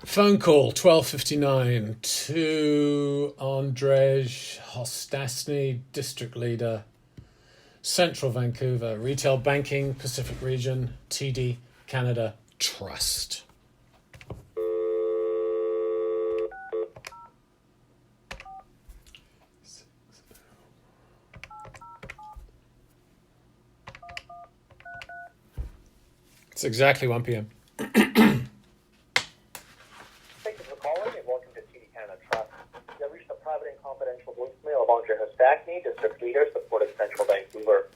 Phone call 12:59 to Andrej Re, District Leader, Central Vancouver, Retail Banking, Pacific Region, TD Canada Trust. It's exactly 1 p.m. District Leader supporting Central Vancouver.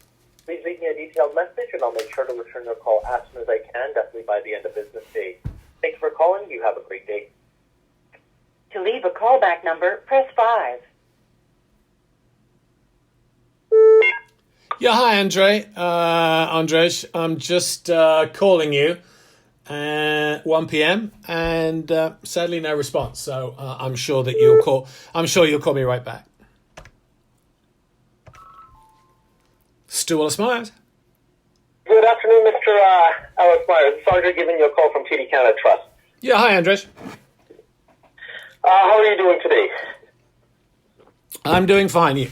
Please leave me a detailed message and I'll make sure to return your call as soon as I can, definitely by the end of business day. Thank you for calling. You have a great day. To leave a callback number, press 5. Yeah, hi, Andrej, I'm just calling you at 1 p.m. and sadly no response. So I'm sure that you'll call. I'm sure you'll call me right back. Stu Ellis-Myers. Good afternoon, Mr. Ellis-Myers. It's Andrej giving you a call from TD Canada Trust. Yeah, hi, Andrej. How are you doing today? I'm doing fine. You?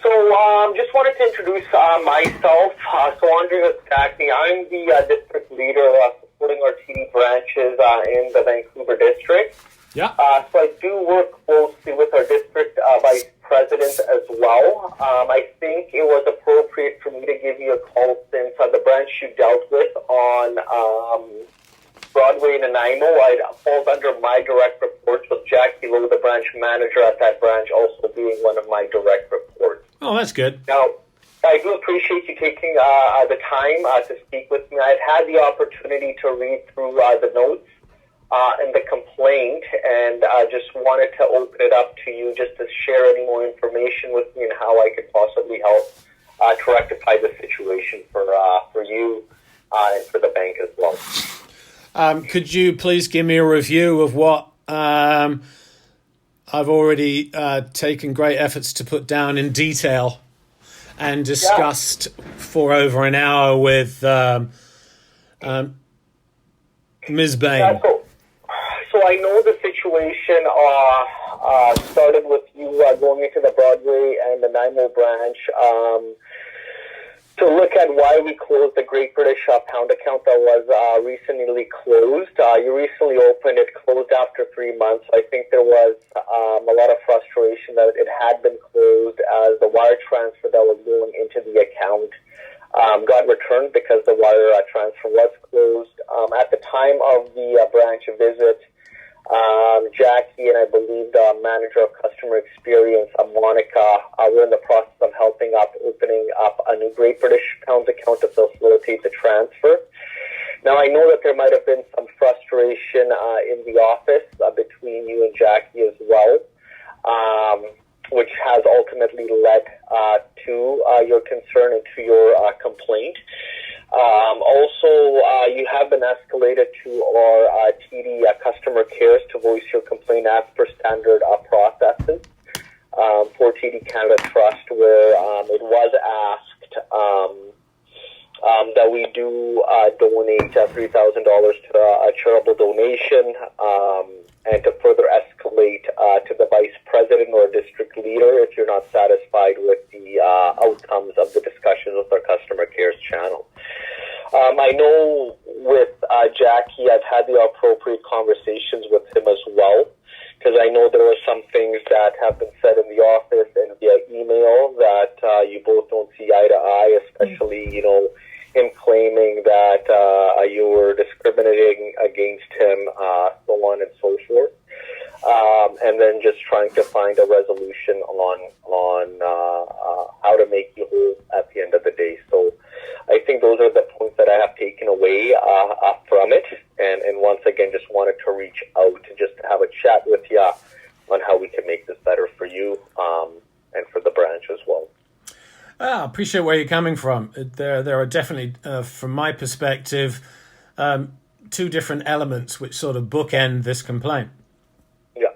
So, just wanted to introduce myself. So, Andrej Re Jack Luo. I'm the district leader supporting our TD branches in the Vancouver district. Yeah. So I do work closely with our district vice president as well. I think it was appropriate for me to give you a call since the branch you dealt with on Broadway and Nanaimo, it falls under my direct reports, with Jackie Luo, the branch manager at that branch, also being one of my direct reports. Oh, that's good. Now, I do appreciate you taking the time to speak with me. I've had the opportunity to read through the notes and the complaint, and I just wanted to open it up to you just to share any more information with me and how I could possibly help to rectify the situation for you and for the bank as well. Could you please give me a review of what I've already taken great efforts to put down in detail and discussed for over an hour with Ms. Bain? Yeah, so I know the situation started with you going into the Broadway and the Nanaimo branch to look at why we closed the Great British Pound account that was recently closed. You recently opened it, closed after 3 months. I think there was a lot of frustration that it had been closed as the wire transfer that was going into the account got returned because the wire transfer was closed. At the time of the branch visit, Jackie and I believe the manager of customer experience, Monica, were in the process of helping up opening up a new Great British Pounds account to facilitate the transfer. Now, I know that there might have been some frustration in the office between you and Jackie as well, which has ultimately led to your concern and to your complaint. Also, you have been escalated to our TD customer cares to voice your complaint as per standard processes for TD Canada Trust, where it was asked that we do donate $3,000 to a charitable donation and to further escalate to the vice president or district leader if you're not satisfied with the outcomes of the discussions with our customer cares channel. I know with Jackie, I've had the appropriate conversations with him as well, because I know there were some things that have been said in the office and via email that you both don't see eye to eye, especially, him claiming that you were discriminating against him, so on and so forth. And then just trying to find a resolution on how to make you whole at the end of the day. So I think those are the points that I have taken away from it. And once again, just wanted to reach out and just to have a chat with you on how we can make this better for you and for the branch as well. I appreciate where you're coming from. There are definitely, from my perspective, two different elements which sort of bookend this complaint. Yeah.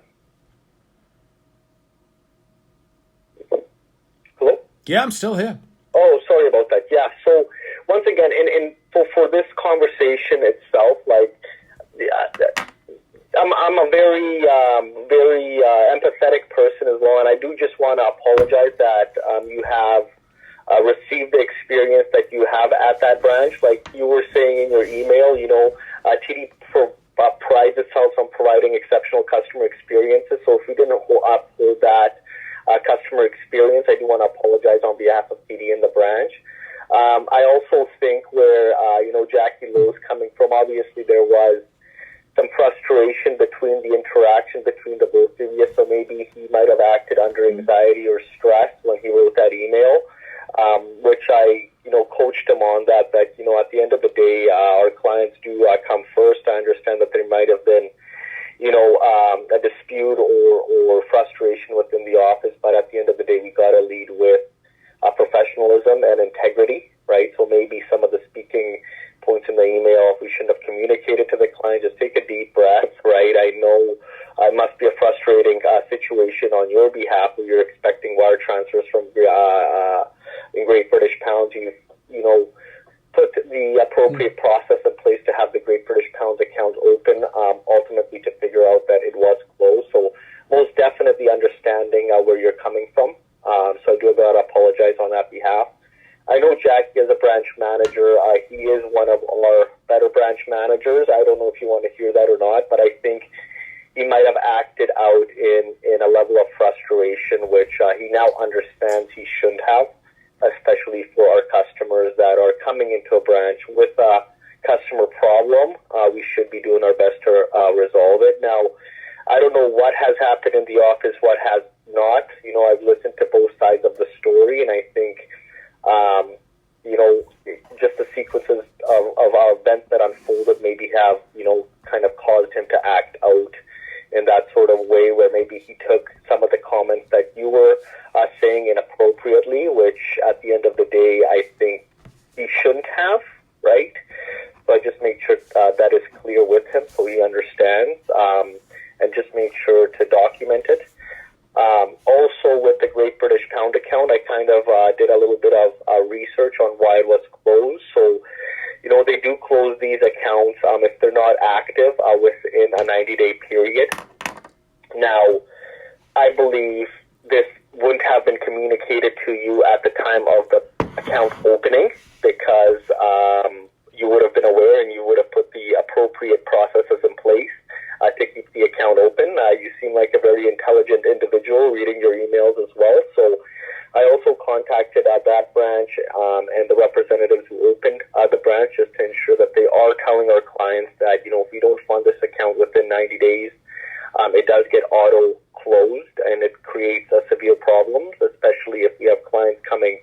Hello? Yeah, I'm still here. Oh, sorry about that. Yeah, so once again, for this conversation itself, I'm a very empathetic person as well, and I do just want to apologize that you have received the experience that you have at that branch. Like you were saying in your email, TD prides itself on providing exceptional customer experiences. So if we didn't uphold that customer experience, I do want to apologize on behalf of TD and the branch. I also think where Jackie Luo is coming from, obviously there was some frustration between the interaction between the both of you, so maybe he might have acted under anxiety or stress when he wrote that email, which I coached him on that at the end of the day, our clients do come first. I understand that there might have been a dispute or frustration within the office, but at the end of the day, we got to lead with professionalism and integrity, right? So maybe some of the speaking points in the email, we shouldn't have communicated to the client. Just take a deep breath, right? I know it must be a frustrating situation on your behalf where you're expecting wire transfers from in Great British Pounds. You put the appropriate process in place to have the Great British Pounds account open, ultimately to figure out that it was closed. So most definitely understanding where you're coming from. So I do got to apologize on that behalf. I know Jackie is a branch manager. He is one of our better branch managers. I don't know if you want to hear that or not, but I think he might have acted out in a level of frustration, which he now understands he shouldn't have, especially for our customers that are coming into a branch with a customer problem. We should be doing our best to resolve it. Now, I don't know what has happened in the office, what has not. I've listened to both sides of the story, and I think just the sequences of our events that unfolded maybe have, kind of caused him to act out in that sort of way where maybe he took some of the comments that you were saying inappropriately, which at the end of the day, I think he shouldn't have, right? So I just make sure that is clear with him so he understands, and just make sure to document it. Also, with the Great British Pound account, I kind of did a little bit of research on why it was closed. So, they do close these accounts if they're not active within a 90-day period. Now, I believe this wouldn't have been communicated to you at the time of the account opening because you would have been aware and you would have put the appropriate processes in place to keep the account open. You seem like a very intelligent individual reading your emails as well. So I also contacted that branch and the representatives who opened the branch just to ensure that they are telling our clients that, if we don't fund this account within 90 days, it does get auto-closed and it creates severe problems, especially if we have clients coming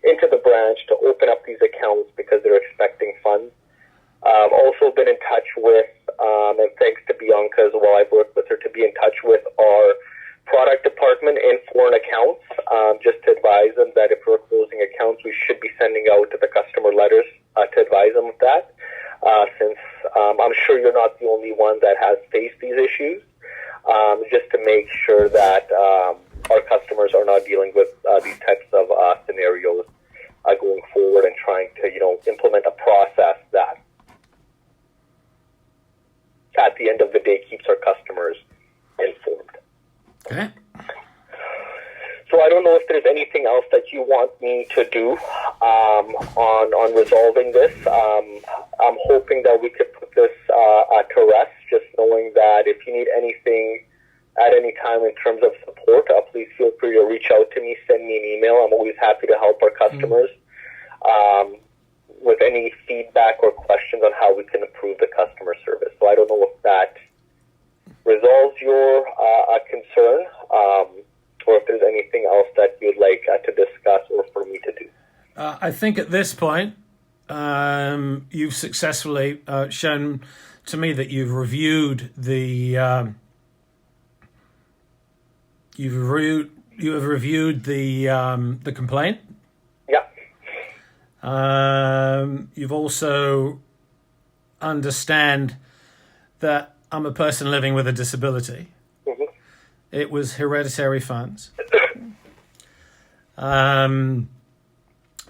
into the branch to open up these accounts because they're expecting funds. I've also been in touch with, and thanks to Bianca as well, I've worked with her to be in touch with our product department in foreign accounts, just to advise them that if we're closing accounts, we should be sending out the customer letters to advise them of that, since I'm sure you're not the only one that has faced these issues, just to make sure that our customers are not dealing with these types of scenarios going forward and trying to, implement a process that at the end of the day keeps our customers informed. Okay. So I don't know if there's anything else that you want me to do on resolving this. I'm hoping that we could put this to rest, just knowing that if you need anything at any time in terms of support, please feel free to reach out to me, send me an email. I'm always happy to help our customers with any feedback or questions on how we can improve the customer service. So I don't know if that resolves your concern, or if there's anything else that you'd like to discuss or for me to do. I think at this point, you've successfully shown to me that you've reviewed the the complaint. Yeah. You've also understand that I'm a person living with a disability. Mm-hmm. It was hereditary funds.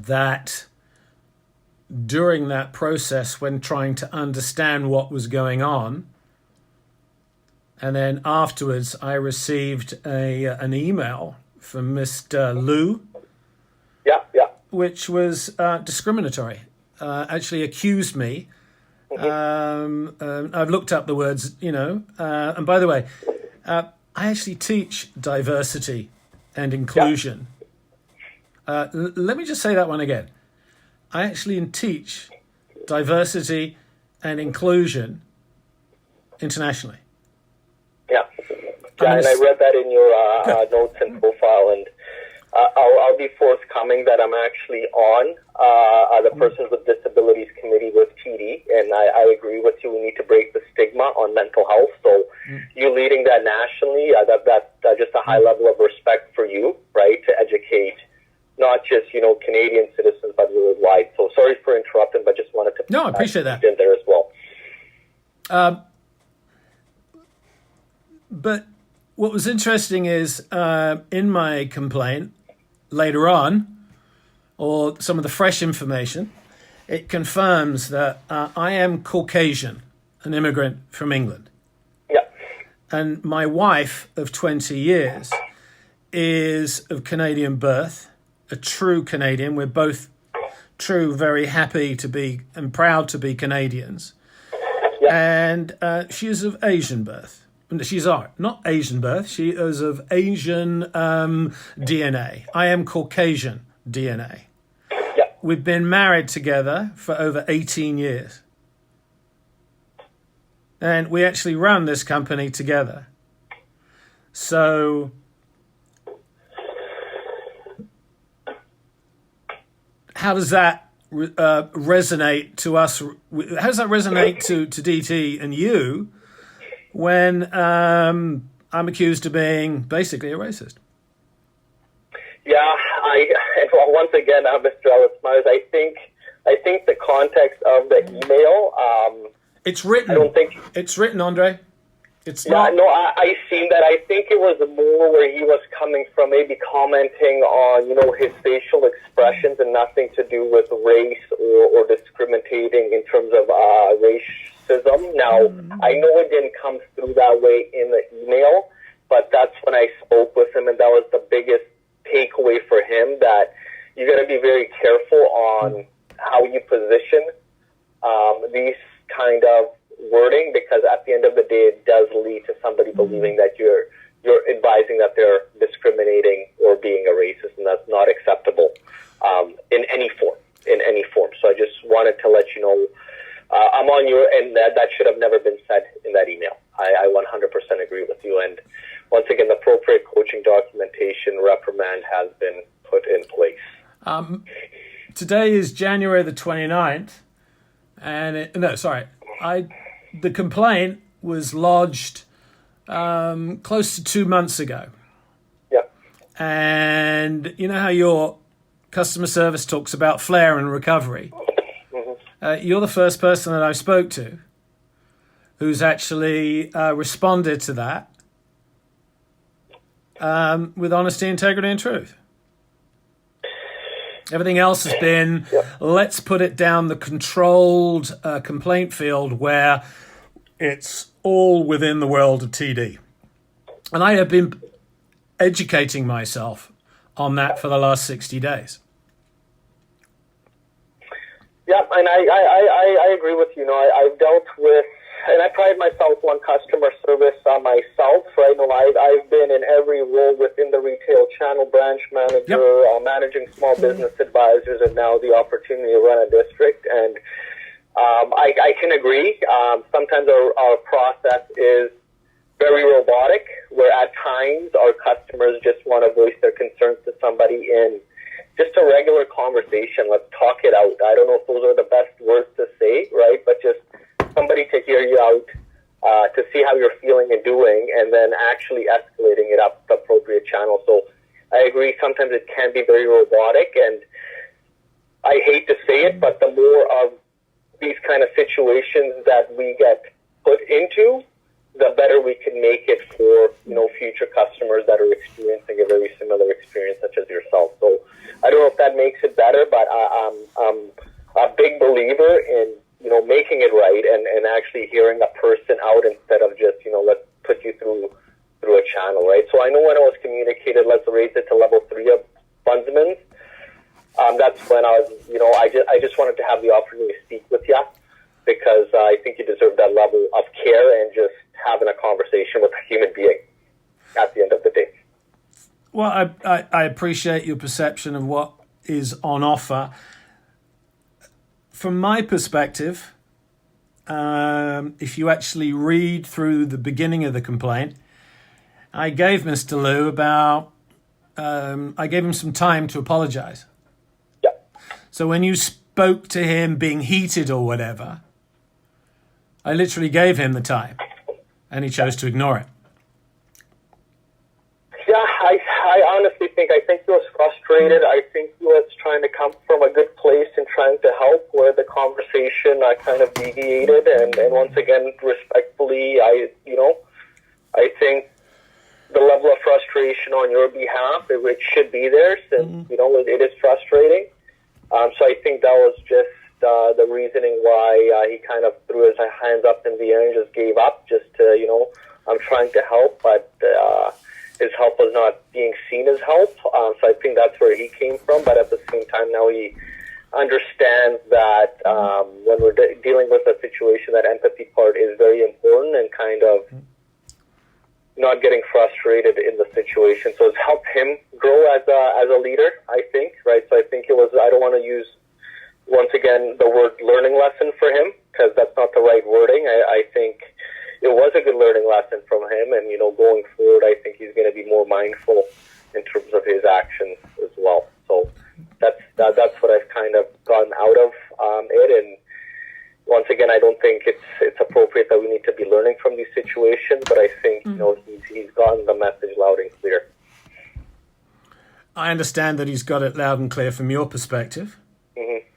That during that process, when trying to understand what was going on, And then afterwards, I received an email from Mr. Luo, which was discriminatory. Actually accused me. I've looked up the words, and by the way, I actually teach diversity and inclusion. Let me just say that one again. I actually teach diversity and inclusion internationally. Yeah, and I read that in your notes and profile, and I'll be forthcoming that I'm actually on the Persons with Disabilities Committee with TD, and I agree with you. We need to break the stigma on mental health. So you leading that nationally, that's just a high level of respect for you, right, to educate not just, Canadian citizens, but worldwide. So sorry for interrupting, but just wanted to no, I appreciate that in there as well. But what was interesting is in my complaint later on, or some of the fresh information, it confirms that I am Caucasian, an immigrant from England. Yeah. And my wife of 20 years is of Canadian birth, a true Canadian. We're both true, very happy to be and proud to be Canadians. Yeah. And she is of Asian birth. She's not Asian birth. She is of Asian DNA. I am Caucasian DNA. Yeah. We've been married together for over 18 years. And we actually run this company together. So how does that resonate to us? How does that resonate to DT and you when I'm accused of being basically a racist? Yeah, once again, Mr. Ellis-Myers, I think the context of the email. It's written. I don't think it's written, Andre. It's yeah, not. no, I seen that. I think it was more where he was coming from, maybe commenting on, his facial expressions and nothing to do with race or discriminating in terms of racism. Now, I know it didn't come through that way in the email, but that's when I spoke with him, and that was the biggest takeaway for him, that you got to be very careful on how you position these kind of wording, because at the end of the day, it does lead to somebody believing that you're advising that they're discriminating or being a racist, and that's not acceptable in any form. So I just wanted to let you know I'm on your end. That should have never been said in that email. I 100% agree with you. And once again, the appropriate coaching documentation reprimand has been put in place. Today is January the 29th, and the complaint was lodged close to 2 months ago. Yeah. And you know how your customer service talks about flair and recovery? Mm-hmm. You're the first person that I spoke to who's actually responded to that with honesty, integrity, and truth. Everything else has been, let's put it down the controlled complaint field where it's all within the world of TD. And I have been educating myself on that for the last 60 days. Yeah, and I agree with you. I've dealt with, and I pride myself on customer service myself. Right? I've been in every role within the retail channel, branch manager, managing small business advisors, and now the opportunity to run a district. And I can agree. Sometimes our process is very robotic, where at times our customers just want to voice their concerns to somebody in just a regular conversation. Let's talk it out. I don't know if those are the best words to say, right? But just somebody to hear you out, to see how you're feeling and doing, and then actually escalating it up the appropriate channel. So I agree, sometimes it can be very robotic, and I hate to say it, but the more of these kind of situations that we get put into, the better we can make it for, future customers that are experiencing a very similar experience such as yourself. So I don't know if that makes it better, but I'm a big believer in, making it right and actually hearing a person out instead of just, let's put you through a channel, right? So I know when I was communicated, let's raise it to level 3 of fundsman. That's when I was, I just wanted to have the opportunity to speak with you because I think you deserve that level of care and just having a conversation with a human being at the end of the day. Well, I appreciate your perception of what is on offer. From my perspective, if you actually read through the beginning of the complaint, I gave Mr. Luo I gave him some time to apologize. Yeah. So when you spoke to him being heated or whatever, I literally gave him the time and he chose to ignore it. Yeah, I honestly think he was frustrated. I think he was trying to come from a good place and trying to help where the conversation kind of deviated. And once again, respectfully, I think the level of frustration on your behalf, it should be there since, it is frustrating. So I think that was just the reasoning why he kind of threw his hands up in the air and just gave up just to, I'm trying to help, but his help was not being seen as help. So I think that's where he came from. But at the same time, now he understands that when we're dealing with a situation, that empathy part is very important and kind of not getting frustrated in the situation. So it's helped him grow as a leader, I think, right? So I think it was, I don't want to use, once again, the word learning lesson for him, because that's not the right wording. I think it was a good learning lesson from him, and, going forward, I think he's going to be more mindful in terms of his actions as well. So that's what I've kind of gotten out of it, and once again, I don't think it's appropriate that we need to be learning from these situations, but I think he's gotten the message loud and clear. I understand that he's got it loud and clear from your perspective. Mm-hmm.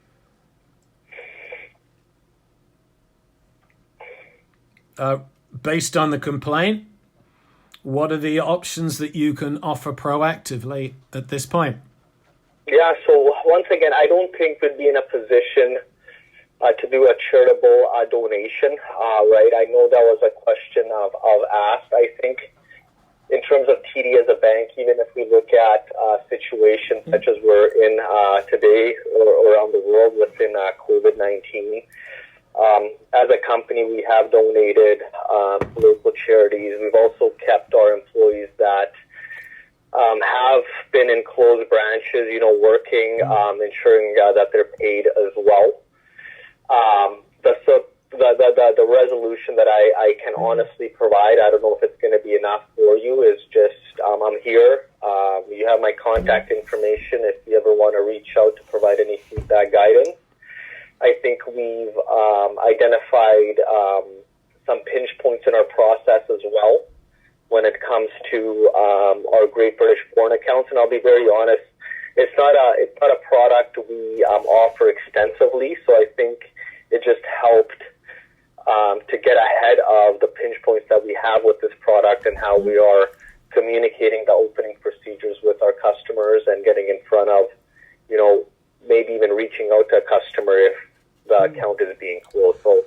Based on the complaint, what are the options that you can offer proactively at this point? Yeah, so once again, I don't think we'd be in a position to do a charitable donation, right? I know that was a question of asked. I think in terms of TD as a bank, even if we look at situations such as we're in today or around the world within COVID-19, as a company, we have donated to local charities. We've also kept our employees that have been in closed branches, working, ensuring that they're paid as well. The resolution that I can honestly provide, I don't know if it's going to be enough for you, is just I'm here. You have my contact information if you ever want to reach out to provide any feedback, guidance. I think we've identified some pinch points in our process as well when it comes to our Great British Born accounts. And I'll be very honest, it's not a product we offer extensively. So I think it just helped to get ahead of the pinch points that we have with this product and how we are communicating the opening procedures with our customers and getting in front of, maybe even reaching out to a customer if the account is being closed. So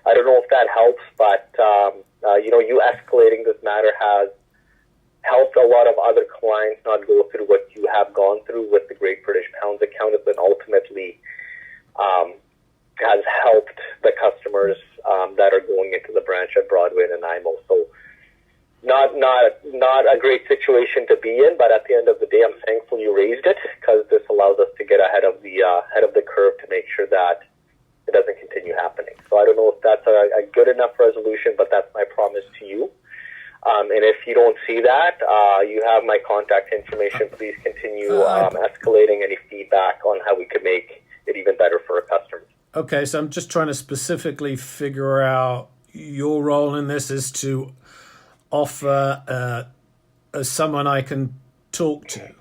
I don't know if that helps, but, you escalating this matter has helped a lot of other clients not go through what you have gone through with the Great British Pounds account, and ultimately has helped the customers that are going into the branch at Broadway and Nanaimo. So not a great situation to be in, but at the end of the day, I'm thankful you raised it because this allows us to get ahead of the curve to make sure that it doesn't continue happening. So I don't know if that's a good enough resolution, but that's my promise to you. And if you don't see that, you have my contact information. Please continue escalating any feedback on how we could make it even better for our customers. Okay, so I'm just trying to specifically figure out your role in this is to offer as someone I can talk to.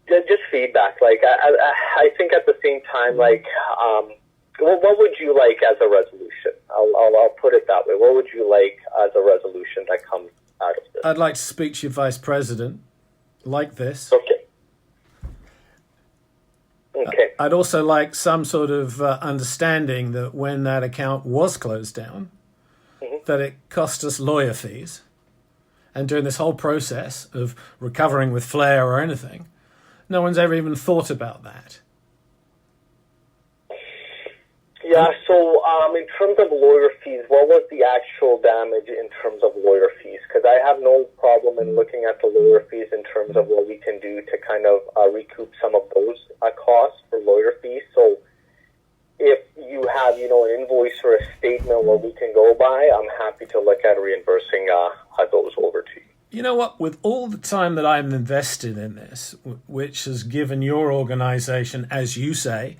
Just feedback. I think at the same time, what would you like as a resolution? I'll put it that way. What would you like as a resolution that comes out of this? I'd like to speak to your vice president like this. Okay. I'd also like some sort of understanding that when that account was closed down, that it cost us lawyer fees. And during this whole process of recovering with flair or anything, no one's ever even thought about that. Yeah, so in terms of lawyer fees, what was the actual damage in terms of lawyer fees? Because I have no problem in looking at the lawyer fees in terms of what we can do to kind of recoup some of those costs for lawyer fees. So if you have, an invoice or a statement where we can go by, I'm happy to look at reimbursing those over to you. You know what? With all the time that I'm invested in this, which has given your organization, as you say,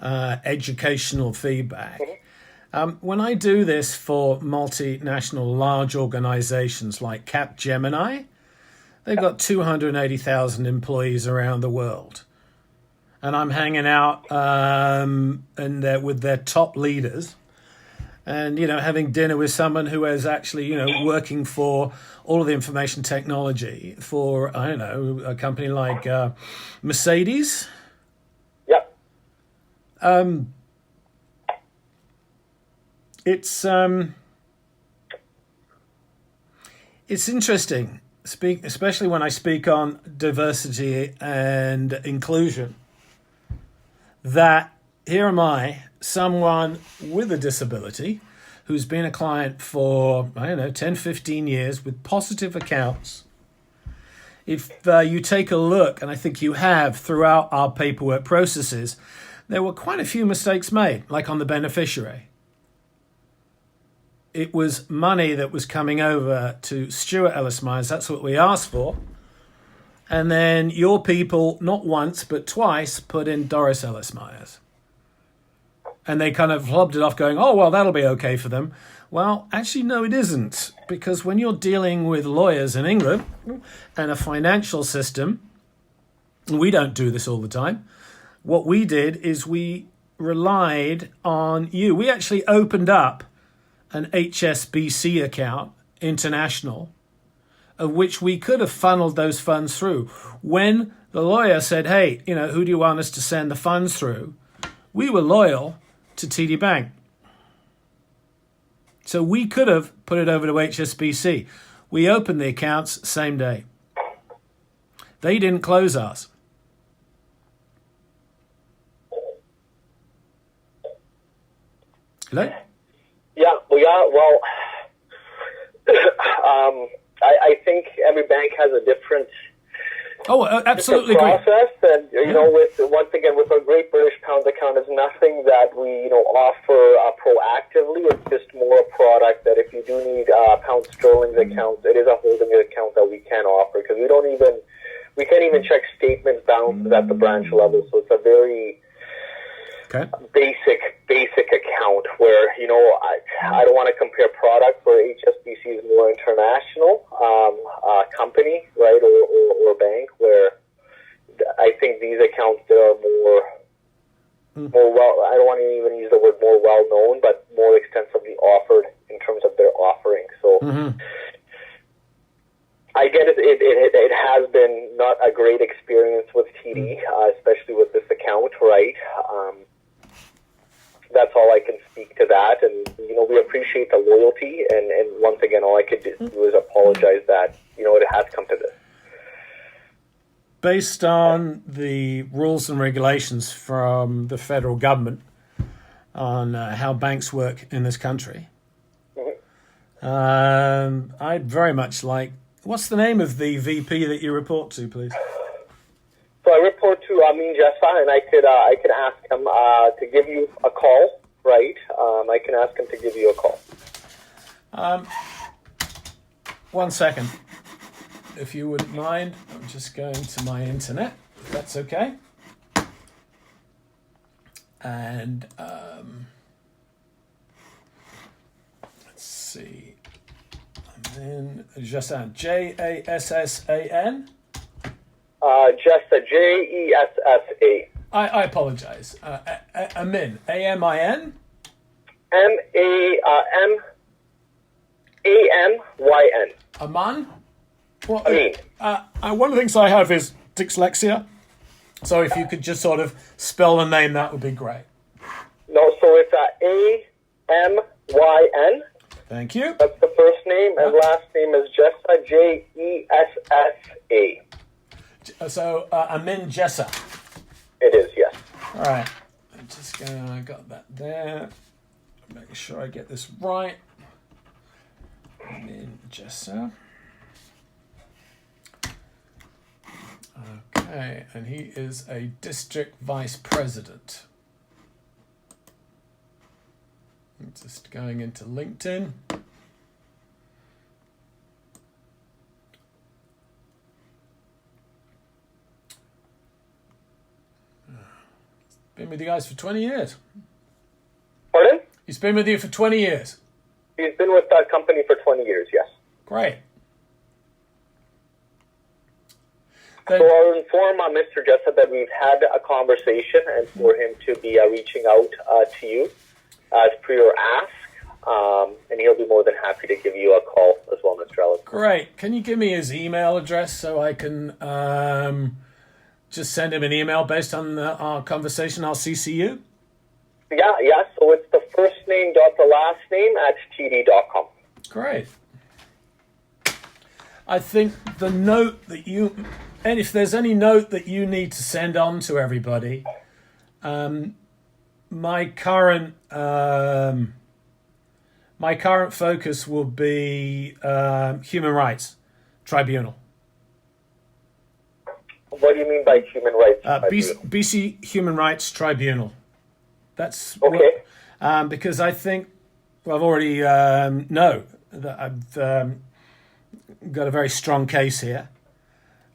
educational feedback. When I do this for multinational large organizations like Capgemini, they've got 280,000 employees around the world. And I'm hanging out with their top leaders and, having dinner with someone who is actually, working for all of the information technology for, a company like Mercedes. It's interesting, especially when I speak on diversity and inclusion, that here am I, someone with a disability who's been a client for, 10, 15 years with positive accounts. If you take a look, and I think you have throughout our paperwork processes, there were quite a few mistakes made, like on the beneficiary. It was money that was coming over to Stuart Ellis-Myers. That's what we asked for. And then your people, not once, but twice, put in Doris Ellis-Myers. And they kind of flubbed it off going, oh, well, that'll be okay for them. Well, actually, no, it isn't. Because when you're dealing with lawyers in England and a financial system, we don't do this all the time. What we did is we relied on you. We actually opened up an HSBC account, international, of which we could have funneled those funds through. When the lawyer said, hey, who do you want us to send the funds through? We were loyal to TD Bank. So we could have put it over to HSBC. We opened the accounts same day. They didn't close ours. Hello? Well, I think every bank has a different absolutely process, and with a Great British Pound account, it's nothing that we offer proactively. It's just more a product that if you do need pound sterling accounts, it is a holding account that we can offer because we can't even check statement balances at the branch level. So it's a very basic account where, I don't want to compare products where HSBC is more international company, right, or bank, where I think these accounts that are more well, I don't want to even use the word more well-known, but more extensively offered in terms of their offering. So I get it. It has been not a great experience with TD, especially with this account, right? That's all I can speak to that, and we appreciate the loyalty. And once again, all I could do is apologize that it has come to this. Based on the rules and regulations from the federal government on how banks work in this country, I'd very much like. What's the name of the VP that you report to, please? So I report to Amin Jessa, and I could ask him to give you a call, right? I can ask him to give you a call. 1 second, if you wouldn't mind. I'm just going to my internet, if that's okay. And let's see. I'm in Jassan, Jassan. Jessa, Jessa. I apologize. Amin, Amin? Amyn. Aman? Well, Amin. One of the things I have is dyslexia. So if you could just sort of spell the name, that would be great. No, so it's Amyn. Thank you. That's the first name, and last name is Jessa, Jessa. So, Amin Jessa. It is, yes. All right. I'm just going to, I got that there. Make sure I get this right. Amin Jessa. Okay, and he is a district vice president. I'm just going into LinkedIn. Been with you guys for 20 years. Pardon? He's been with you for 20 years. He's been with that company for 20 years, yes. Great. So I'll inform Mr. Jessa that we've had a conversation and for him to be reaching out to you as per your ask. And he'll be more than happy to give you a call as well, Mr. Ellis. Great. Can you give me his email address so I can just send him an email based on our conversation? I'll CC you. Yeah. So it's the first name dot the last name at td.com. Great. I think the note that you, and if there's any note that you need to send on to everybody, my current focus will be human rights tribunal. What do you mean by human rights tribunal? BC Human Rights Tribunal. That's okay. Because I think I've already know that I've got a very strong case here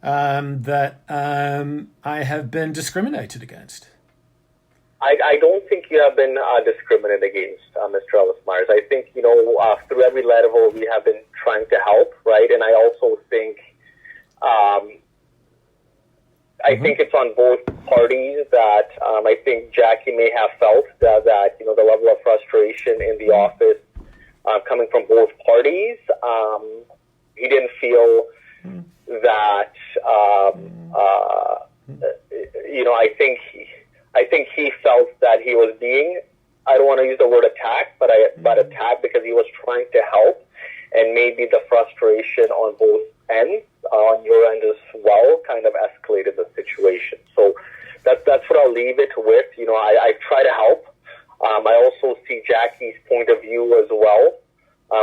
that I have been discriminated against. I don't think you have been discriminated against, Mr. Ellis-Myers. I think, through every level we have been trying to help, right? And I also think I think it's on both parties that I think Jackie may have felt that the level of frustration in the office coming from both parties, he didn't feel that, I think he felt that he was being, I don't want to use the word attacked, but attacked because he was trying to help, and maybe the frustration on both ends, on your end as well, kind of escalated the situation. So that's what I'll leave it with. I try to help. I also see Jackie's point of view as well,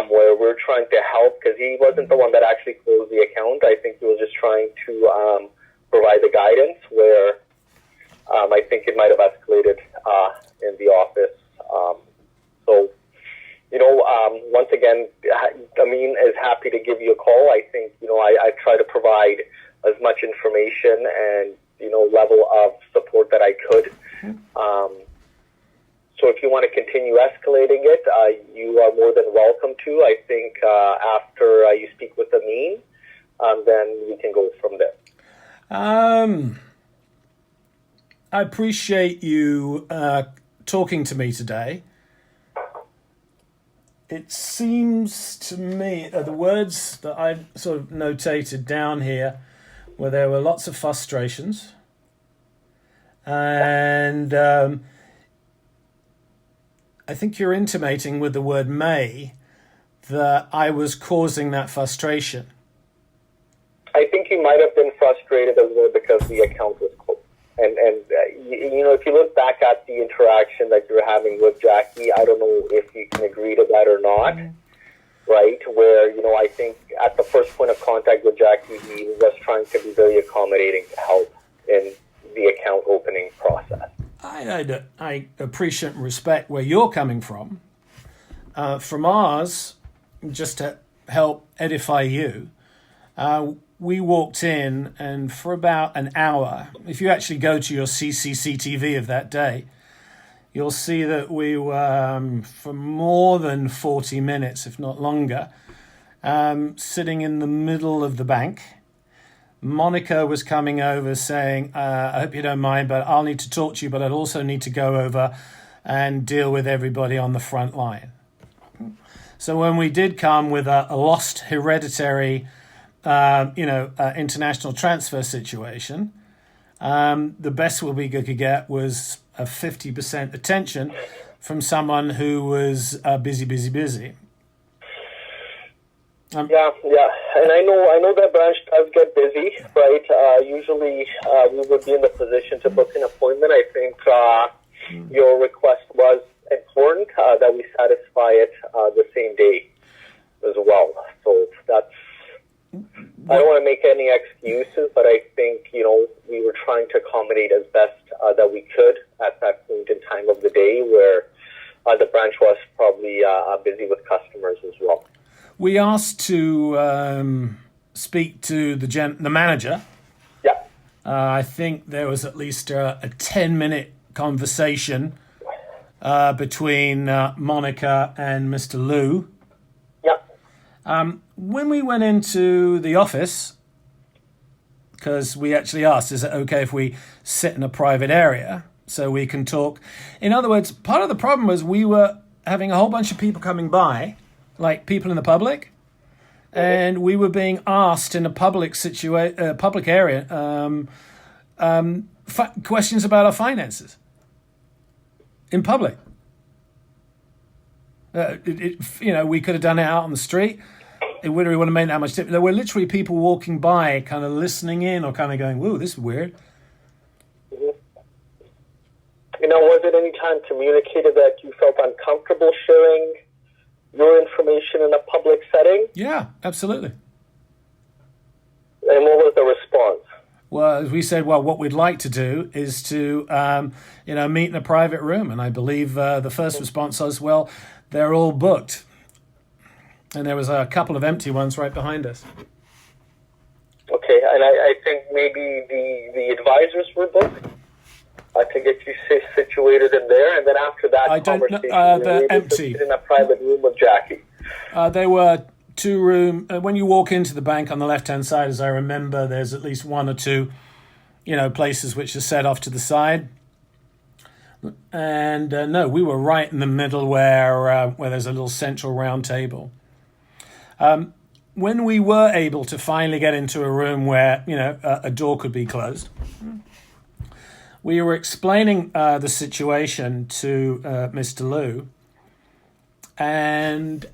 where we're trying to help because he wasn't the one that actually closed the account. I think he was just trying to provide the guidance where I think it might have escalated in the office. Once again, Amin is happy to give you a call. I think, I try to provide as much information and, level of support that I could. So if you want to continue escalating it, you are more than welcome to. I think after you speak with Amin, then we can go from there. I appreciate you talking to me today. It seems to me the words that I sort of notated down here where there were lots of frustrations and I think you're intimating with the word may that I was causing that frustration. I think you might have been frustrated as well because the account was closed. And if you look back at the interaction that you're having with Jackie, I don't know if you can agree to that or not, right? Where, I think at the first point of contact with Jackie, he was trying to be very accommodating to help in the account opening process. I appreciate and respect where you're coming from. From ours, just to help edify you, we walked in, and for about an hour, if you actually go to your CCTV of that day, you'll see that we were, for more than 40 minutes, if not longer, sitting in the middle of the bank. Monica was coming over saying, I hope you don't mind, but I'll need to talk to you, but I'd also need to go over and deal with everybody on the front line. So when we did come with a lost hereditary international transfer situation, the best we could get was a 50% attention from someone who was busy. Yeah, and I know that branch does get busy, right? Usually, we would be in the position to book an appointment. I think your request was important that we satisfy it the same day as well. So that's. I don't want to make any excuses, but I think we were trying to accommodate as best that we could at that point in time of the day where the branch was probably busy with customers as well. We asked to speak to the manager. Yeah. I think there was at least a 10-minute conversation between Monica and Mr. Liu. Yeah. When we went into the office, because we actually asked, is it okay if we sit in a private area so we can talk? In other words, part of the problem was we were having a whole bunch of people coming by, like people in the public, and we were being asked in a public area questions about our finances in public. We could have done it out on the street. It wouldn't have made that much difference. There were literally people walking by, kind of listening in, or kind of going, "Whoa, this is weird." Mm-hmm. Was it any time communicated that you felt uncomfortable sharing your information in a public setting? Yeah, absolutely. And what was the response? Well, as we said, what we'd like to do is to, meet in a private room. And I believe the first response was, well, they're all booked. And there was a couple of empty ones right behind us. Okay, and I think maybe the advisors were booked to get you situated in there, and then after that they're empty. In a private room with Jackie. They were two room. When you walk into the bank on the left-hand side, as I remember, there's at least one or two, places which are set off to the side. And no, we were right in the middle where there's a little central round table. When we were able to finally get into a room where, a door could be closed, we were explaining the situation to Mr. Liu. And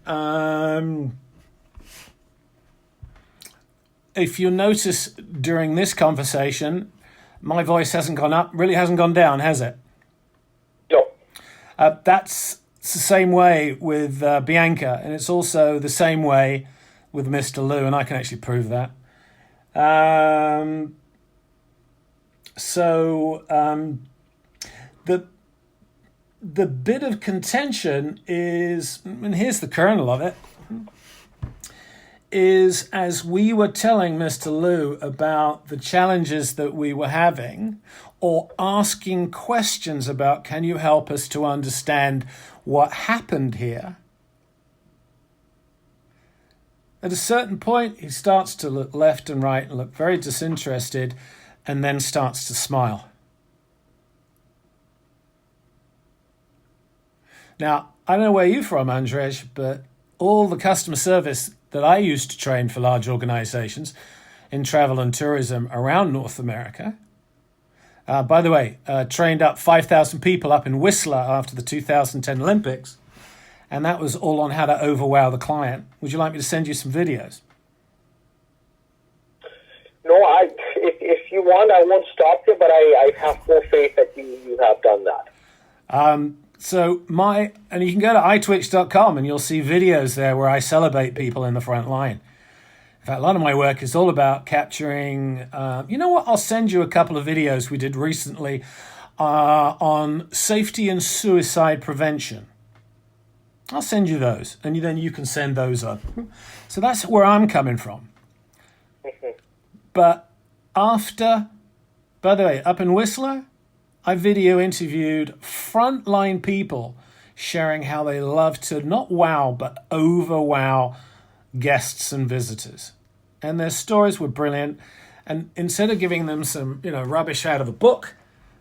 if you notice during this conversation, my voice hasn't gone up, really hasn't gone down, has it? No. That's the same way with Bianca, and it's also the same way with Mr. Liu, and I can actually prove that. The bit of contention is, and here's the kernel of it, is as we were telling Mr. Liu about the challenges that we were having, or asking questions about, can you help us to understand what happened here? At a certain point, he starts to look left and right and look very disinterested, and then starts to smile. Now, I don't know where you're from, Andrej, but all the customer service that I used to train for large organizations in travel and tourism around North America, by the way, trained up 5,000 people up in Whistler after the 2010 Olympics, and that was all on how to overwow the client. Would you like me to send you some videos? No, if you want, I won't stop you, but I have full faith that you have done that. And you can go to itwitch.com and you'll see videos there where I celebrate people in the front line. In fact, a lot of my work is all about capturing, you know what, I'll send you a couple of videos we did recently on safety and suicide prevention. I'll send you those, and then you can send those on. So that's where I'm coming from. But by the way, up in Whistler, I video interviewed frontline people sharing how they love to not wow, but overwow guests and visitors. And their stories were brilliant. And instead of giving them some, rubbish out of a book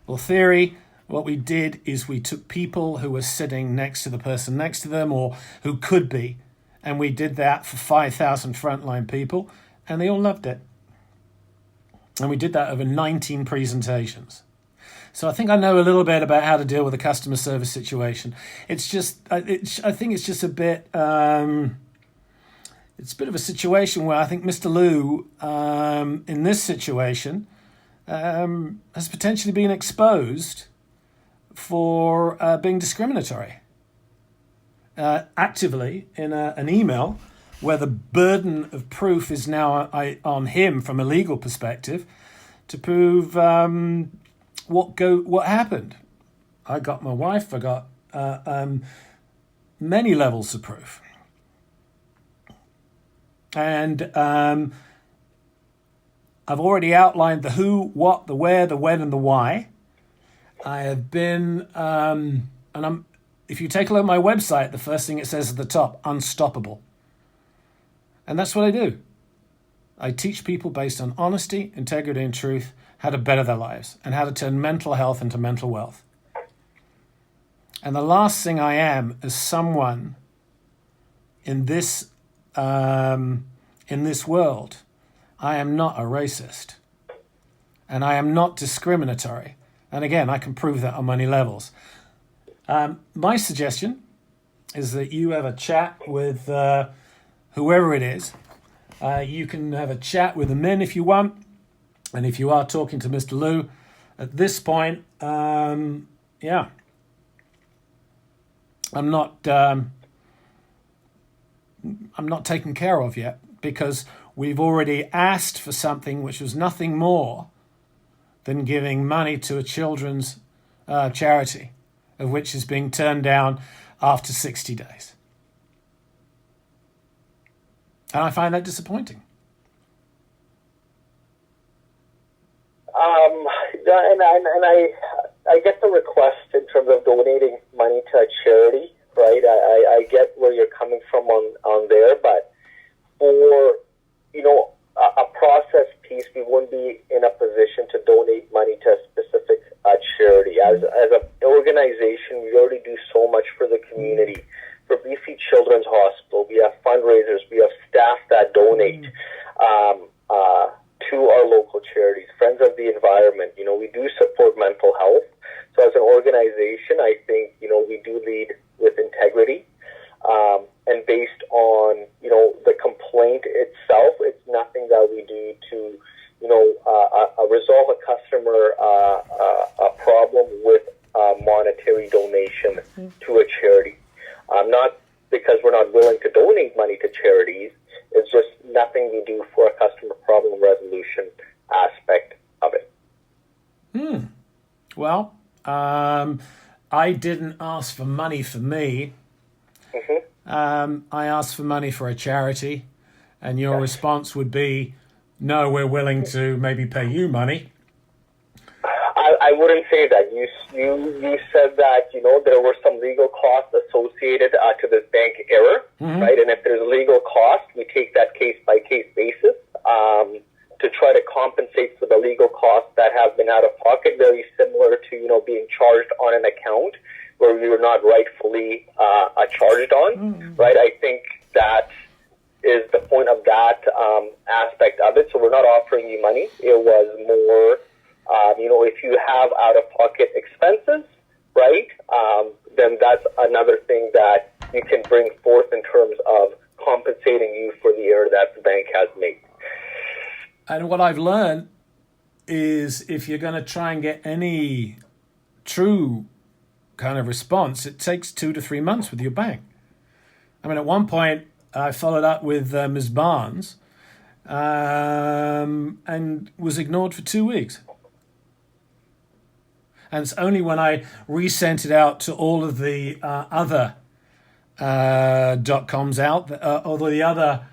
or theory, what we did is we took people who were sitting next to the person next to them, or who could be, and we did that for 5,000 frontline people, and they all loved it. And we did that over 19 presentations. So I think I know a little bit about how to deal with a customer service situation. It's just, I think it's just a bit, it's a bit of a situation where I think Mr. Luo, in this situation, has potentially been exposed for being discriminatory. Actively in an email where the burden of proof is now on him from a legal perspective to prove what happened. I got my wife. I got many levels of proof, and I've already outlined the who, what, the where, the when, and the why. I have been, and I'm. If you take a look at my website, the first thing it says at the top, unstoppable. And that's what I do. I teach people based on honesty, integrity, and truth how to better their lives and how to turn mental health into mental wealth. And the last thing I am is someone in this world. I am not a racist. And I am not discriminatory. And again, I can prove that on many levels. My suggestion is that you have a chat with whoever it is. You can have a chat with the men if you want. And if you are talking to Mr. Luo at this point, I'm not taken care of yet because we've already asked for something which was nothing more than giving money to a children's charity, of which is being turned down after 60 days. And I find that disappointing. And I get the request in terms of donating money to a charity, right? I get where you're coming from on there, but for, a process piece, we wouldn't be in a position to donate money to a specific charity. As an organization, we already do so much for the community. For BC Children's Hospital, we have fundraisers, we have staff that donate to our local charities, Friends of the Environment. We do support mental health. So as an organization, I think, we do lead with integrity. And based on, the complaint itself, it's nothing that we do to, resolve a customer a problem with a monetary donation to a charity. Not because we're not willing to donate money to charities. It's just nothing we do for a customer problem resolution aspect of it. Well, I didn't ask for money for me. I asked for money for a charity, and your response would be, no, we're willing to maybe pay you money. I wouldn't say that. You said that, there were some legal costs associated to this bank error, right? And if there's legal cost, we take that case-by-case basis to try to compensate for the legal costs that have been out of pocket, very similar to, being charged on an account where we were not rightfully charged on, right? I think that is the point of that aspect of it. So we're not offering you money. It was more, if you have out-of-pocket expenses, right, then that's another thing that you can bring forth in terms of compensating you for the error that the bank has made. And what I've learned is if you're going to try and get any true kind of response, it takes 2 to 3 months with your bank. I mean, at one point, I followed up with Ms. Barnes and was ignored for 2 weeks. And it's only when I resent it out to all of the other .coms out, or the other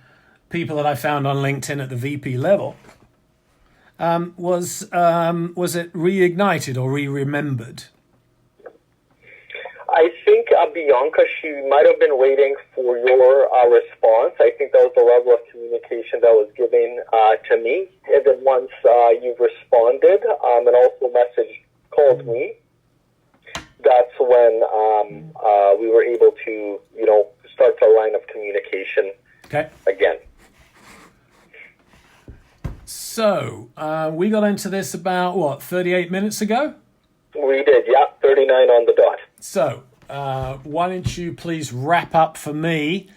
people that I found on LinkedIn at the VP level, was it reignited or re-remembered? I think Bianca, she might have been waiting for your response. I think that was the level of communication that was given to me. And then once you've responded and also called me, that's when we were able to, start the line of communication again. So, we got into this about, 38 minutes ago? We did, 39 on the dot. So, why don't you please wrap up for me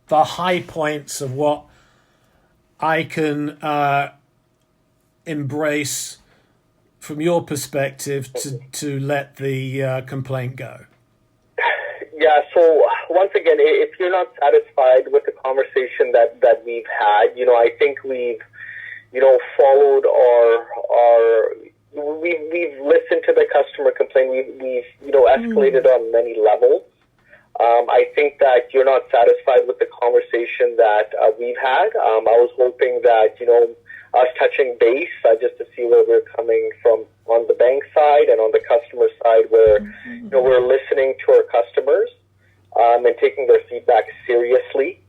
the high points of what I can embrace from your perspective to let the complaint go? Yeah, so once again, if you're not satisfied with the conversation that we've had, I think we've, followed we've listened to the customer complaint. We've escalated on many levels. I think that you're not satisfied with the conversation that we've had. I was hoping that, us touching base just to see where we're coming from on the bank side and on the customer side where, we're listening to our customers and taking their feedback seriously.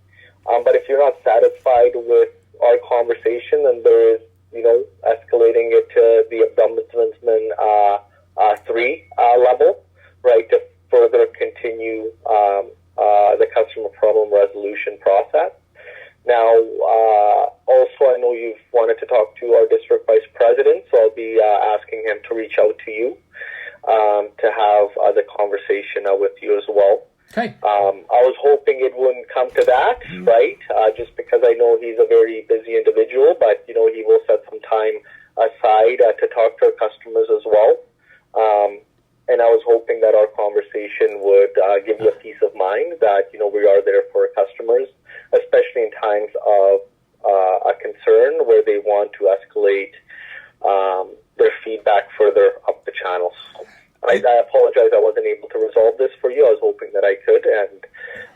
But if you're not satisfied with our conversation, then there is, escalating it to the Ombudsman 3 level, right, to further continue the customer problem resolution process. Now, also, I know you've wanted to talk to our district vice president, so I'll be asking him to reach out to you to have the conversation with you as well. Okay. I was hoping it wouldn't come to that, right? Just because I know he's a very busy individual, but, he will set some time aside to talk to our customers as well. And I was hoping that our conversation would give you a peace of mind that, we are there for our customers, especially in times of a concern where they want to escalate their feedback further up the channels. I apologize I wasn't able to resolve this for you. I was hoping that I could, and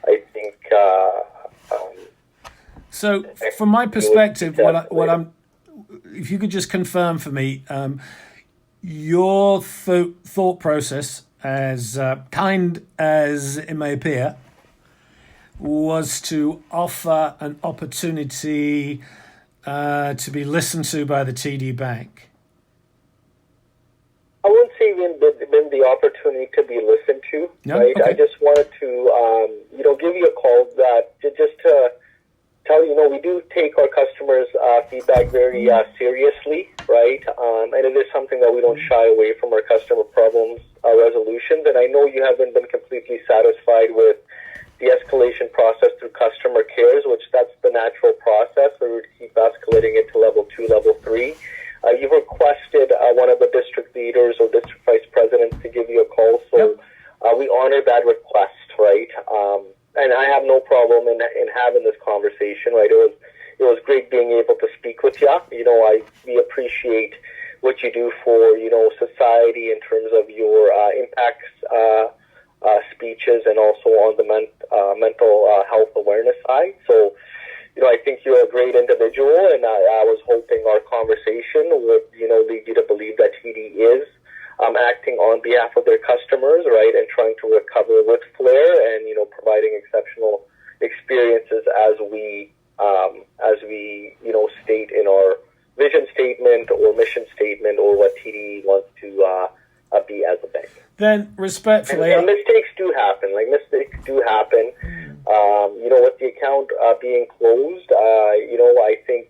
I think... so, from my perspective, if you could just confirm for me, your thought process, as kind as it may appear, was to offer an opportunity to be listened to by the TD Bank. I wouldn't say even been the opportunity to be listened to, no? right? Okay. I just wanted to, give you a call just to tell you, we do take our customers' feedback very seriously, right? And it is something that we don't shy away from our customer problems resolutions. And I know you haven't been completely satisfied with the escalation process through customer cares, which that's the natural process. We would keep escalating it to level 2, level 3. You've requested one of the district leaders or district vice presidents to give you a call, so we honor that request, right? And I have no problem in having this conversation, right? It was great being able to speak with you. We appreciate what you do for society in terms of your impacts speeches and also on the mental health awareness side. So. I think you're a great individual, and I was hoping our conversation would, lead you to believe that TD is acting on behalf of their customers, right, and trying to recover with flair and, providing exceptional experiences as we state in our vision statement or mission statement or what TD wants to be as a bank. Then, respectfully... And mistakes do happen. With the account being closed, I think,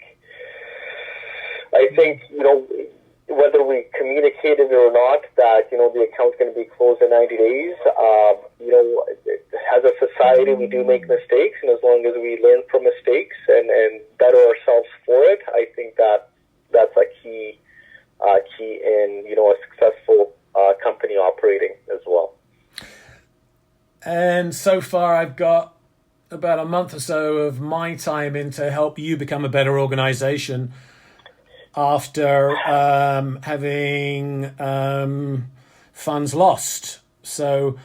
whether we communicated or not that, the account's going to be closed in 90 days, as a society, we do make mistakes, and as long as we learn from mistakes and better ourselves for it, I think that's a key in, a successful company operating as well. And so far, I've got about a month or so of my time in to help you become a better organization after having funds lost. So,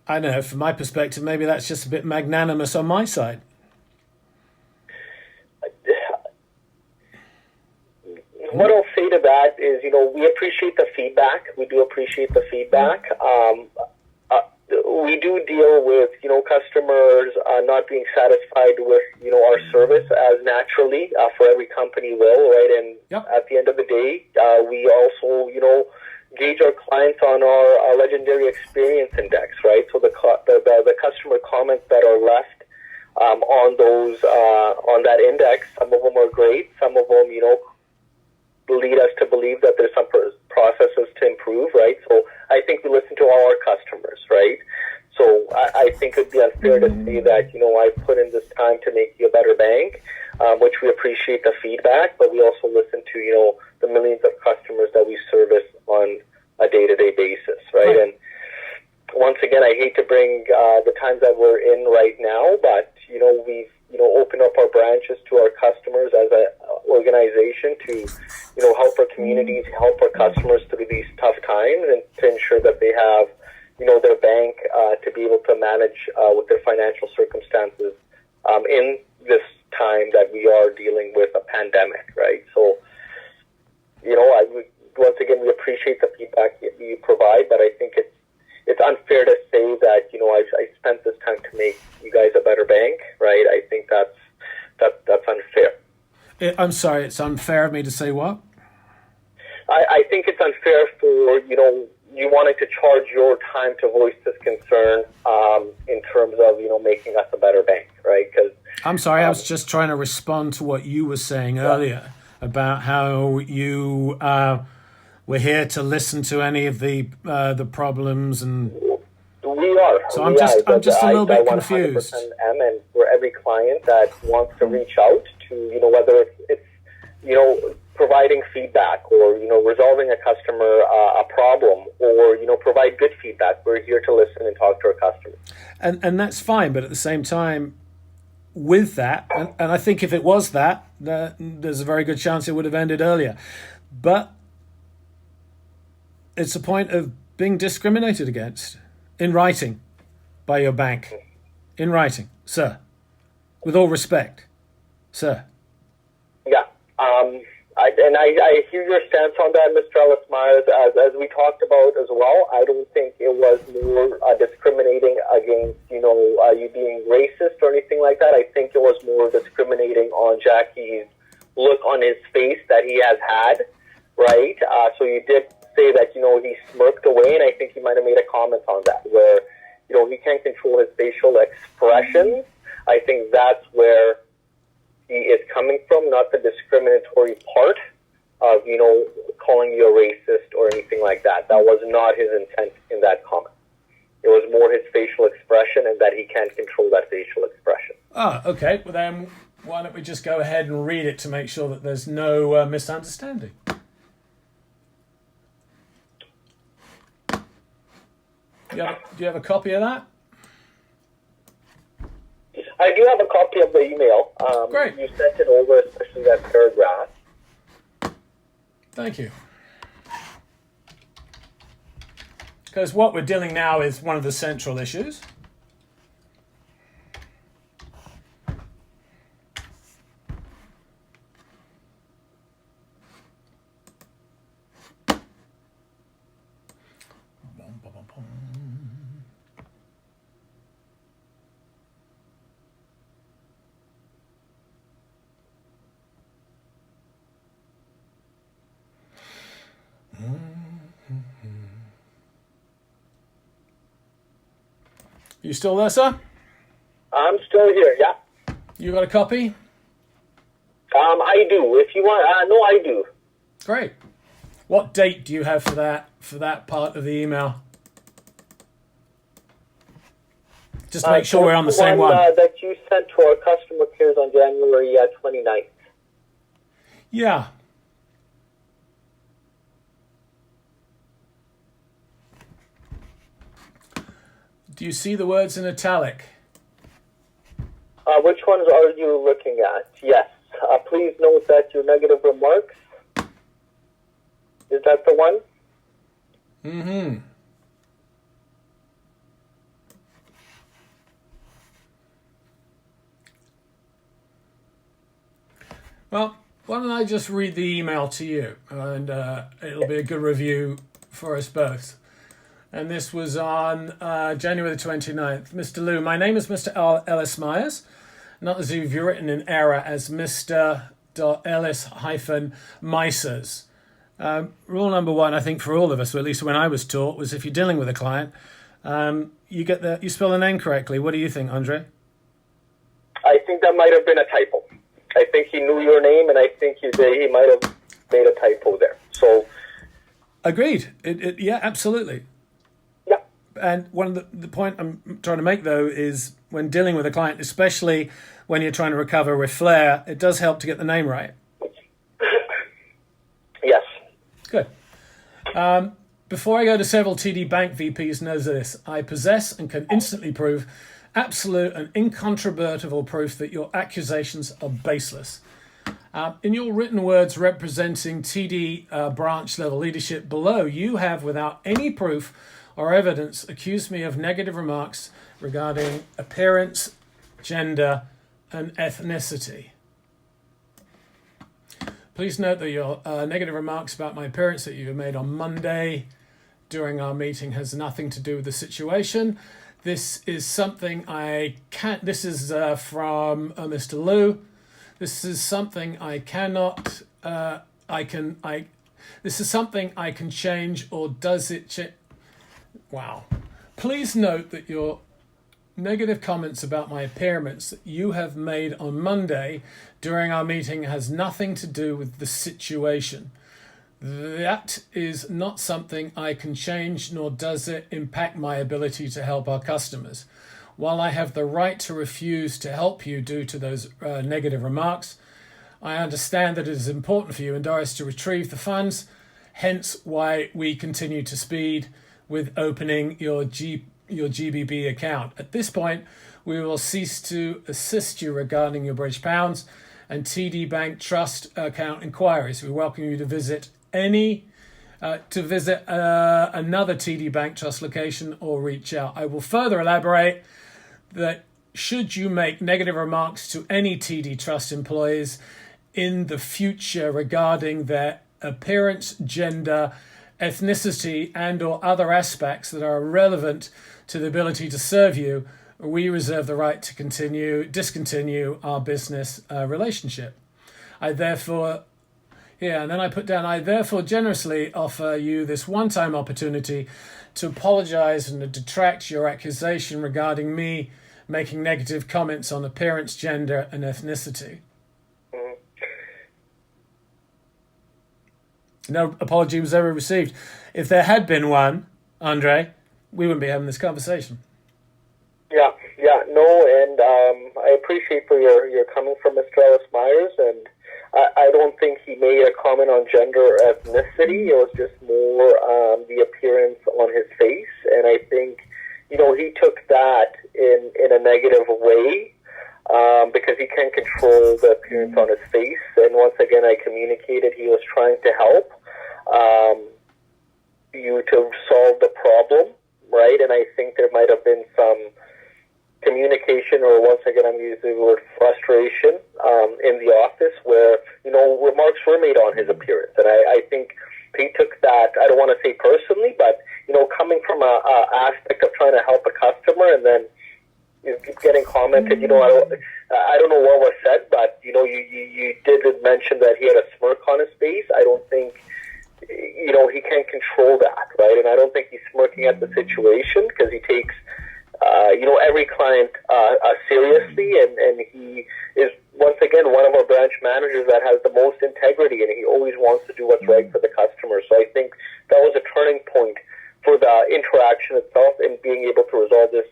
I don't know, from my perspective, maybe that's just a bit magnanimous on my side. What I'll say to that is, we appreciate the feedback. We do appreciate the feedback. We do deal with, customers not being satisfied with, our service as naturally for every company will, right? And at the end of the day, we also, gauge our clients on our legendary experience index, right? So the customer comments that are left on those on that index, some of them are great. Some of them, lead us to believe that there's some processes to improve, right? So I think we listen to all our customers, right? So I think it would be unfair to say that, I put in this time to make you a better bank, which we appreciate the feedback, but we also listen to, the millions of customers that we service on a day-to-day basis, right? And once again, I hate to bring the times that we're in right now, but, we've, opened up our branches to our customers as an organization to, help our communities, help our customers through these tough times and to ensure that they have, their bank to be able to manage with their financial circumstances in this time that we are dealing with a pandemic, right? So, once again, we appreciate the feedback you provide, but I think it's unfair to say that, I spent this time to make you guys a better bank, right? I think that's unfair. I'm sorry, it's unfair of me to say what? I think it's unfair for, you wanted to charge your time to voice this concern in terms of, making us a better bank, right? Because I'm sorry, I was just trying to respond to what you were saying earlier about how you were here to listen to any of the problems, and we are. So I'm just a little bit confused. And for every client that wants to reach out to, whether it's providing feedback or, resolving a customer a problem or, provide good feedback. We're here to listen and talk to our customers. And that's fine, but at the same time, with that, and I think if it was that, there's a very good chance it would have ended earlier. But it's a point of being discriminated against in writing by your bank. In writing, sir. With all respect, sir. Yeah. I hear your stance on that, Mr. Ellis-Myers. As we talked about as well, I don't think it was more discriminating against, you being racist or anything like that. I think it was more discriminating on Jackie's look on his face that he has had, right? So you did say that, he smirked away, and I think he might have made a comment on that, where, he can't control his facial expressions. I think that's where he is coming from, not the discriminatory part of, calling you a racist or anything like that. That was not his intent in that comment. It was more his facial expression and that he can't control that facial expression. Okay. Well, then why don't we just go ahead and read it to make sure that there's no misunderstanding? Do you have a copy of that? I do have a copy of the email. Great. You sent it over, especially that paragraph. Thank you. Because what we're dealing now is one of the central issues. You still there, sir? I'm still here, yeah. You got a copy? I do. If you want, no, I do. Great. What date do you have for that part of the email? Just make sure we're on the same one. That you sent to our customer cares on January 29th. Yeah. Do you see the words in italic? Which ones are you looking at? Yes. Please note that your negative remarks. Is that the one? Mm-hmm. Well, why don't I just read the email to you, and it'll be a good review for us both. And this was on January the 29th. Mr. Liu, my name is Mr. Ellis-Myers, not as you've written in error as Mr. Ellis-Myers. Rule number one, I think for all of us, or at least when I was taught, was if you're dealing with a client, you spell the name correctly. What do you think, Andre? I think that might have been a typo. I think he knew your name, and I think he might have made a typo there. So, agreed. Yeah, absolutely. Yeah. And one of the point I'm trying to make, though, is when dealing with a client, especially when you're trying to recover with Flair, it does help to get the name right. Yes. Good. Before I go to several TD Bank VPs, know this. I possess and can instantly prove absolute and incontrovertible proof that your accusations are baseless. In your written words representing TD branch level leadership below, you have, without any proof or evidence, accused me of negative remarks regarding appearance, gender, and ethnicity. Please note that your negative remarks about my appearance that you made on Monday during our meeting has nothing to do with the situation. This is something I can't. This is from Mr. Liu. This is something I cannot. This is something I can change, or does it? Wow. Please note that your negative comments about my appearance that you have made on Monday during our meeting has nothing to do with the situation. That is not something I can change, nor does it impact my ability to help our customers. While I have the right to refuse to help you due to those negative remarks, I understand that it is important for you and Doris to retrieve the funds, hence why we continue to speed with opening your GBP account. At this point, we will cease to assist you regarding your British pounds and TD Bank Trust account inquiries. We welcome you to visit another TD Bank Trust location or reach out. I will further elaborate that should you make negative remarks to any TD Trust employees in the future regarding their appearance, gender, ethnicity, and or other aspects that are relevant to the ability to serve you, we reserve the right to discontinue our business relationship. I therefore generously offer you this one-time opportunity to apologize and to detract your accusation regarding me making negative comments on appearance, gender, and ethnicity. No apology was ever received. If there had been one, Andre, we wouldn't be having this conversation. I appreciate for your coming from Mr. Ellis-Myers, and I don't think he made a comment on gender or ethnicity. It was just more the appearance on his face, and I think, he took that in a negative way because he can't control the appearance on his face. And once again, I communicated he was trying to help you to solve the problem, right? And I think there might have been some communication, or once again, I'm using the word frustration in the office where, remarks were made on his appearance. And I think he took that, I don't want to say personally, but, coming from a aspect of trying to help a customer and then you keep getting commented, I don't know what was said, but, you did mention that he had a smirk on his face. I don't think, he can't control that, right? And I don't think he's smirking at the situation because he takes every client seriously, and he is, once again, one of our branch managers that has the most integrity, and he always wants to do what's right for the customer. So I think that was a turning point for the interaction itself and being able to resolve this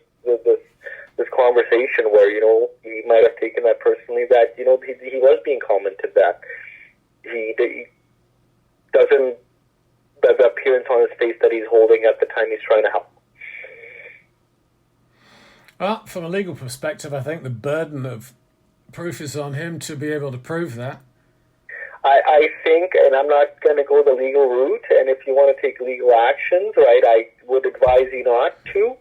conversation where, he might have taken that personally, that, he was being commented that he doesn't, the appearance on his face that he's holding at the time he's trying to help. Well, from a legal perspective, I think the burden of proof is on him to be able to prove that. I think, and I'm not going to go the legal route, and if you want to take legal actions, right, I would advise you not to.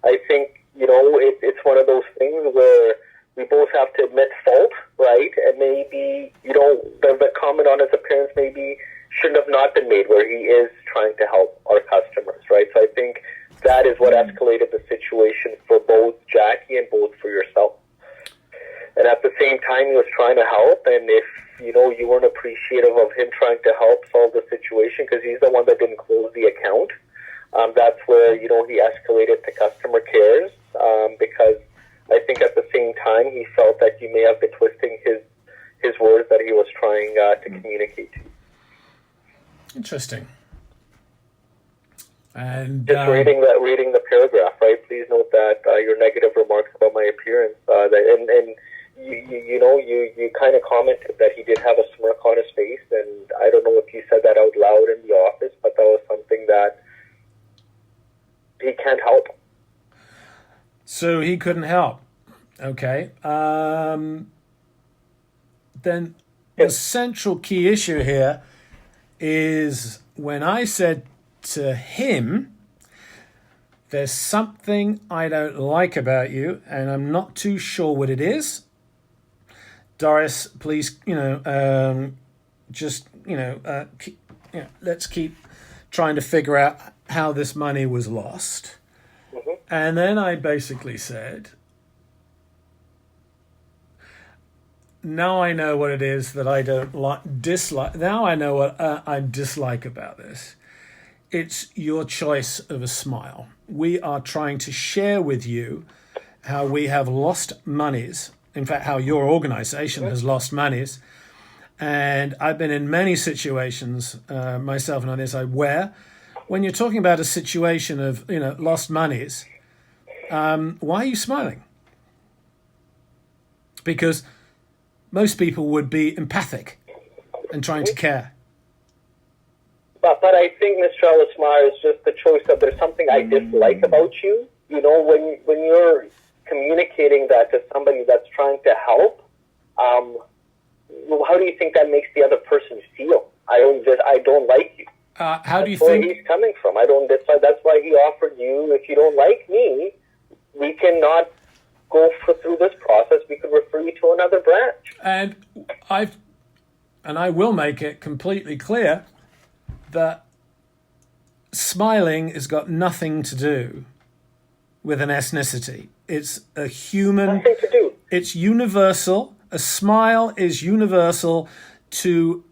I think, it's one of those things where we both have to admit fault, right, and maybe, the comment on his appearance maybe shouldn't have not been made where he is trying to help our customers, right? So I think that is what escalated the situation for both Jackie and both for yourself. And at the same time, he was trying to help, and if, you weren't appreciative of him trying to help solve the situation because he's the one that didn't close the account, that's where, he escalated to customer cares because I think at the same time he felt that you may have been twisting his words that he was trying to communicate to you. Interesting. And just reading the paragraph, right? Please note that your negative remarks about my appearance, and you kind of commented that he did have a smirk on his face, and I don't know if you said that out loud in the office, but that was something that he can't help. So he couldn't help. Okay. Then the central key issue here is when I said to him, there's something I don't like about you, and I'm not too sure what it is. Doris, please, let's keep trying to figure out how this money was lost. Mm-hmm. And then I basically said, now I know what it is that I don't dislike. Now I know what I dislike about this. It's your choice of a smile. We are trying to share with you how we have lost monies. In fact, how your organization has lost monies. And I've been in many situations myself and on this, where when you're talking about a situation of, lost monies, why are you smiling? Because most people would be empathic and trying to care. But I think, Mr. Ellis-Myers, just the choice of there's something I dislike about you. When you're communicating that to somebody that's trying to help, how do you think that makes the other person feel? I don't like you. How do you think? That's where he's coming from. I don't dislike. That's why he offered you. If you don't like me, we cannot go through this process. We could refer you to another branch. And I will make it completely clear that smiling has got nothing to do with an ethnicity. It's a human. Nothing to do. It's universal. A smile is universal to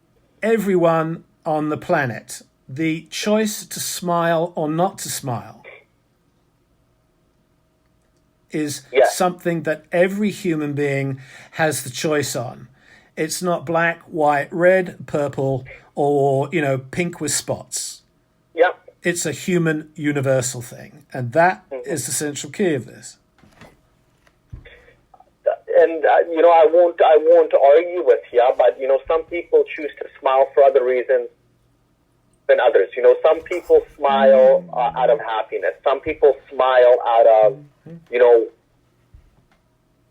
everyone on the planet. The choice to smile or not to smile is something that every human being has the choice on. It's not black, white, red, purple, or, pink with spots. Yeah. It's a human universal thing. And that is the central key of this. And, I won't argue with you, but, some people choose to smile for other reasons than others. Some people smile out of happiness. Some people smile out of,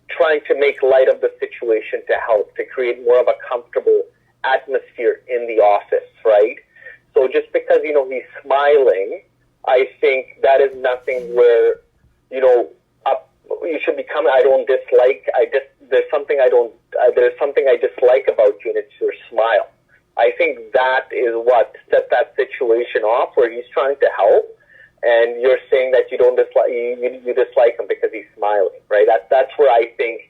trying to make light of the situation to help, to create more of a comfortable atmosphere in the office, right? So just because, he's smiling, I think that is nothing where, you should become, there's something I dislike about you, and it's your smile. I think that is what set that situation off, where he's trying to help, and you're saying that you don't dislike, you dislike him because he's smiling, right? That's where I think,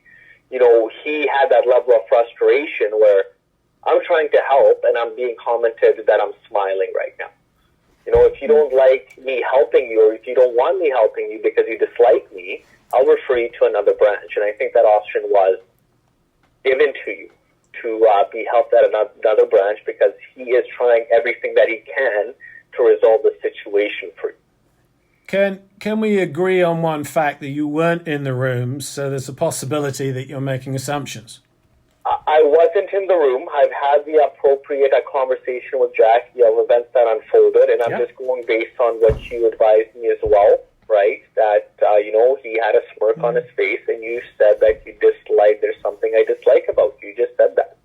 he had that level of frustration where I'm trying to help and I'm being commented that I'm smiling right now. If you don't like me helping you, or if you don't want me helping you because you dislike me, I'll refer you to another branch. And I think that option was given to you to be helped at another branch, because he is trying everything that he can to resolve the situation for you. Can we agree on one fact, that you weren't in the room, so there's a possibility that you're making assumptions? I wasn't in the room. I've had the appropriate conversation with Jackie of events that unfolded, and I'm just going based on what you advised me as well, right? That, he had a smirk on his face, and you said that you there's something I dislike about you. You just said that.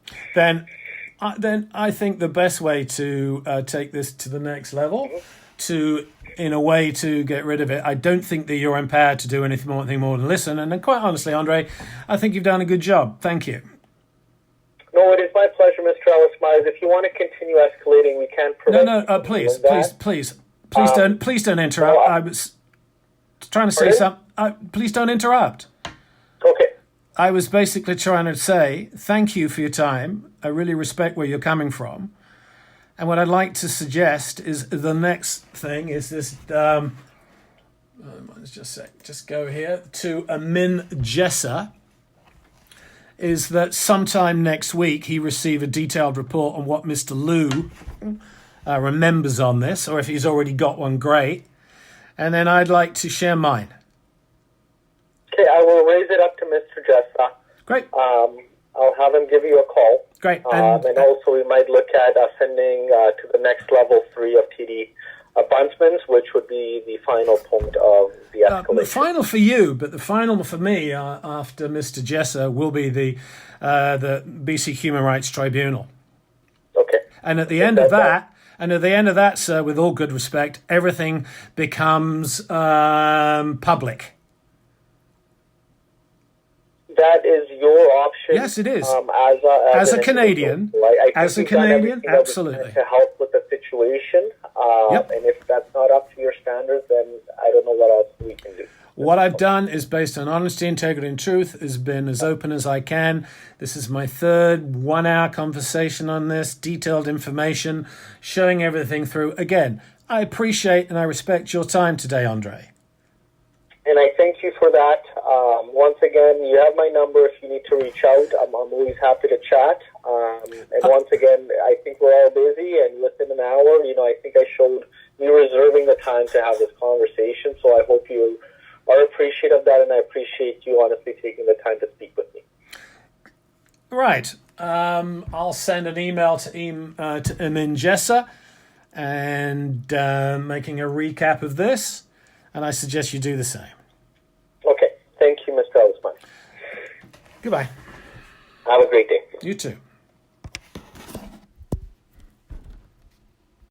Then I think the best way to take this to the next level, in a way to get rid of it, I don't think that you're empowered to do anything more than listen. And then, quite honestly, Andre, I think you've done a good job. Thank you. No, it is my pleasure, Mr. Ellis-Myers. If you want to continue escalating, we can prevent. No, please don't interrupt. I was trying to say something. Please don't interrupt. Okay. I was basically trying to say thank you for your time. I really respect where you're coming from. And what I'd like to suggest is the next thing is this. Let's just go here to Amin Jessa. Is that sometime next week he receive a detailed report on what Mr. Liu remembers on this, or if he's already got one, great. And then I'd like to share mine. Okay, I will raise it up to Mr. Jessa. Great. I'll have him give you a call. Great. And also we might look at sending to the next level 3 of TD Buntsman's, which would be the final point of the escalation. The final for you, but the final for me after Mr. Jessa will be the BC Human Rights Tribunal. Okay. And at the end of that, sir, with all good respect, everything becomes public. That is your option. Yes, it is. As a Canadian, absolutely. To help with the situation. Yep. And if that's not up to your standards, then I don't know what else we can do. What I've done is based on honesty, integrity, and truth, has been as open as I can. This is my third 1-hour conversation on this, detailed information, showing everything through. Again, I appreciate and I respect your time today, Andre. And I thank you for that. Once again, you have my number if you need to reach out. I'm always happy to chat. And once again, I think we're all busy, and within an hour, I think I showed you reserving the time to have this conversation. So I hope you are appreciative of that, and I appreciate you honestly taking the time to speak with me. Right. I'll send an email to Emin Jessa and making a recap of this, and I suggest you do the same. Okay. Thank you, Mr. Ellis-Myers. Goodbye. Have a great day. You too.